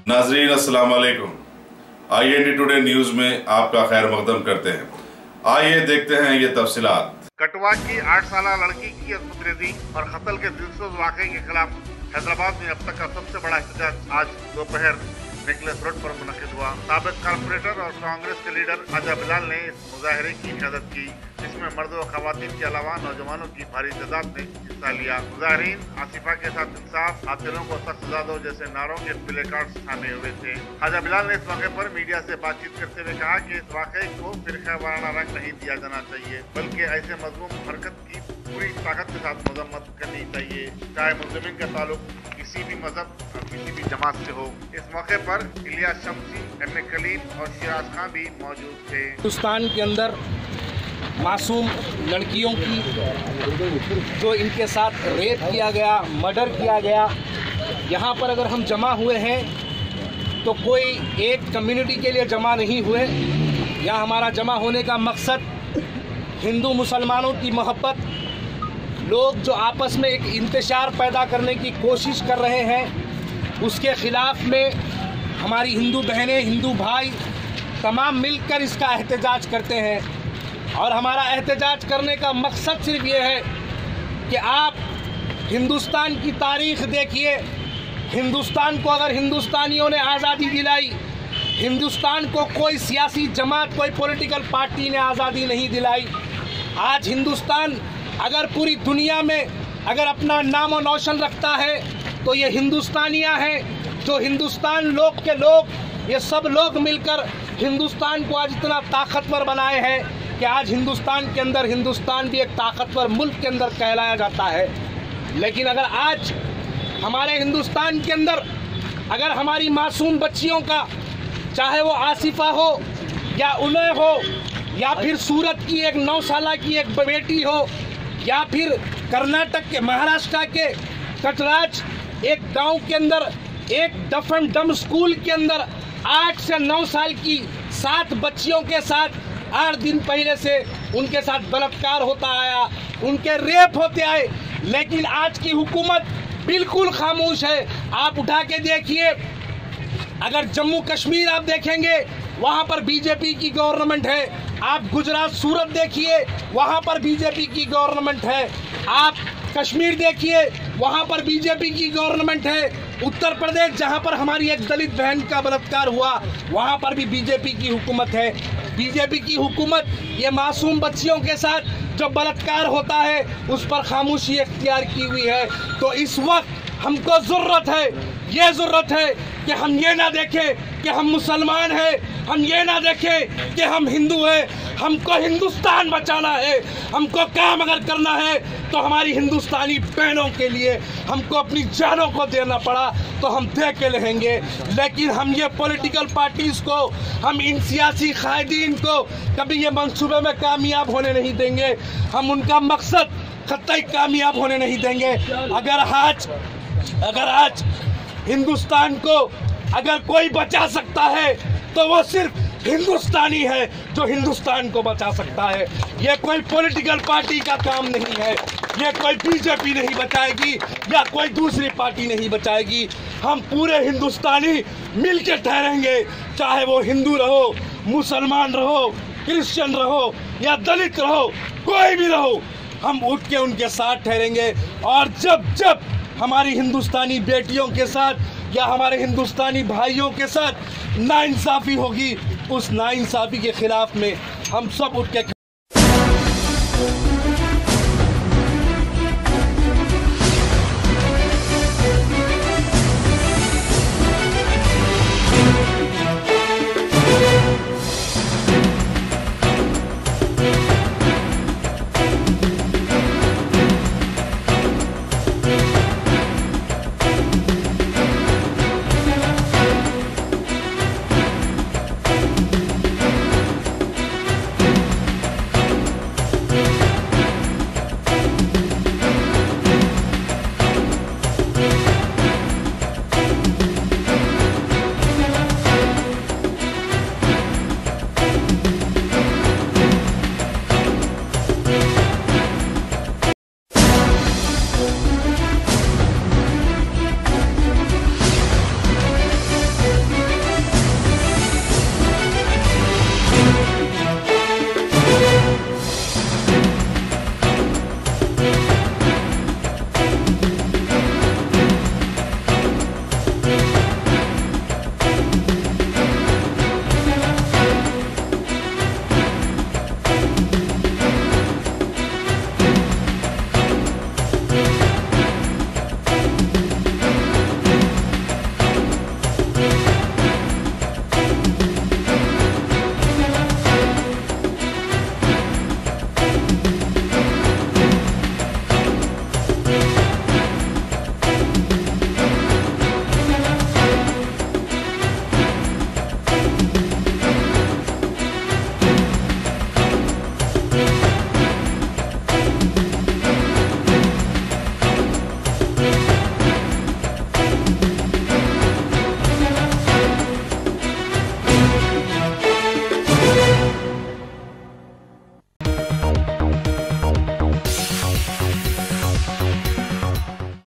नाजरीन अस्सलाम वालेकुम। IND टुडे न्यूज में आपका खैर मकदम करते हैं। आइए देखते हैं ये तफसीलात। कटवा की 8 साल लड़की की असमत और कत्ल के दिलसोज वाक़े के खिलाफ हैदराबाद में अब तक का सबसे बड़ा एहतजाज आज दोपहर नेकलेस रोड पर मुनक़िद हुआ। साबिक़ कारपोरेटर और कांग्रेस के लीडर ख्वाजा बिलाल ने इस मुजाहरे की क़यादत की, जिसमें मर्द व ख़वातीन के अलावा नौजवानों की भारी तादाद ने हिस्सा लिया। मुजाहरीन आसिफा के साथ इंसाफ, कातिलों को सख्त सज़ा दो जैसे नारों के प्ले कार्ड्स थामे हुए थे। ख्वाजा बिलाल ने इस मौके पर मीडिया से बातचीत करते हुए कहा कि इस वाक़े को फिरका वाराना रंग नहीं दिया जाना चाहिए, बल्कि ऐसे मज़मूम हरकत की पूरी ताकत के साथ मजम्मत करनी चाहिए, चाहे मुल्ज़िमीन का ताल्लुक किसी भी मजहब और किसी भी जमात से हो। इस मौके पर इलियास शम्सी, M.A. कलीम और शिराज खान भी मौजूद थे। हिंदुस्तान के अंदर मासूम लड़कियों की जो इनके साथ रेप किया गया, मर्डर किया गया, यहाँ पर अगर हम जमा हुए हैं तो कोई एक कम्युनिटी के लिए जमा नहीं हुए। यहाँ हमारा जमा होने का मकसद हिंदू मुसलमानों की मोहब्बत, लोग जो आपस में एक इंतशार पैदा करने की कोशिश कर रहे हैं उसके ख़िलाफ़ में हमारी हिंदू बहनें, हिंदू भाई तमाम मिलकर इसका एहतजाज करते हैं। और हमारा एहतजाज करने का मकसद सिर्फ ये है कि आप हिंदुस्तान की तारीख़ देखिए। हिंदुस्तान को अगर हिंदुस्तानियों ने आज़ादी दिलाई, हिंदुस्तान को कोई सियासी जमात, कोई पॉलिटिकल पार्टी ने आज़ादी नहीं दिलाई। आज हिंदुस्तान अगर पूरी दुनिया में अगर अपना नाम और नौशन रखता है तो ये हिंदुस्तानियाँ हैं। जो हिंदुस्तान लोग के लोग, ये सब लोग मिलकर हिंदुस्तान को आज इतना ताकतवर बनाए हैं कि आज हिंदुस्तान के अंदर हिंदुस्तान भी एक ताकतवर मुल्क के अंदर कहलाया जाता है। लेकिन अगर आज हमारे हिंदुस्तान के अंदर अगर हमारी मासूम बच्चियों का, चाहे वो आसिफा हो या उन्हें हो या फिर सूरत की एक 9 साल की एक बेटी हो या फिर कर्नाटक के, महाराष्ट्र के कटराज एक गांव के अंदर एक डफ एंड डम स्कूल के अंदर 8 से 9 साल की 7 बच्चियों के साथ 8 दिन पहले से उनके साथ बलात्कार होता आया, उनके रेप होते आए, लेकिन आज की हुकूमत बिल्कुल खामोश है। आप उठा के देखिए, अगर जम्मू कश्मीर आप देखेंगे वहाँ पर बीजेपी की गवर्नमेंट है। आप गुजरात, सूरत देखिए वहाँ पर बीजेपी की गवर्नमेंट है। आप कश्मीर देखिए वहाँ पर बीजेपी की गवर्नमेंट है। उत्तर प्रदेश जहाँ पर हमारी एक दलित बहन का बलात्कार हुआ वहाँ पर भी बीजेपी की हुकूमत है। बीजेपी की हुकूमत ये मासूम बच्चियों के साथ जब बलात्कार होता है उस पर खामोशी इख्तियार की हुई है। तो इस वक्त हमको ज़रूरत है, ये ज़रूरत है कि हम ये ना देखें कि हम मुसलमान हैं, हम ये ना देखें कि हम हिंदू हैं। हमको हिंदुस्तान बचाना है। हमको काम अगर करना है तो हमारी हिंदुस्तानी बहनों के लिए हमको अपनी जानों को देना पड़ा तो हम दे के रहेंगे। लेकिन हम ये पॉलिटिकल पार्टीज़ को, हम इन सियासी कायदीन को कभी ये मंसूबे में कामयाब होने नहीं देंगे। हम उनका मकसद कतई कामयाब होने नहीं देंगे। अगर आज हिंदुस्तान को अगर कोई बचा सकता है तो वो सिर्फ हिंदुस्तानी है जो हिंदुस्तान को बचा सकता है। ये कोई पॉलिटिकल पार्टी का काम नहीं है, ये कोई बीजेपी नहीं बचाएगी या कोई दूसरी पार्टी नहीं बचाएगी। हम पूरे हिंदुस्तानी मिलकर ठहरेंगे, चाहे वो हिंदू रहो, मुसलमान रहो, क्रिश्चियन रहो या दलित रहो, कोई भी रहो, हम उठ के उनके साथ ठहरेंगे। और जब हमारी हिंदुस्तानी बेटियों के साथ या हमारे हिंदुस्तानी भाइयों के साथ नाइंसाफ़ी होगी, उस नाइंसाफ़ी के ख़िलाफ़ में हम सब उठ के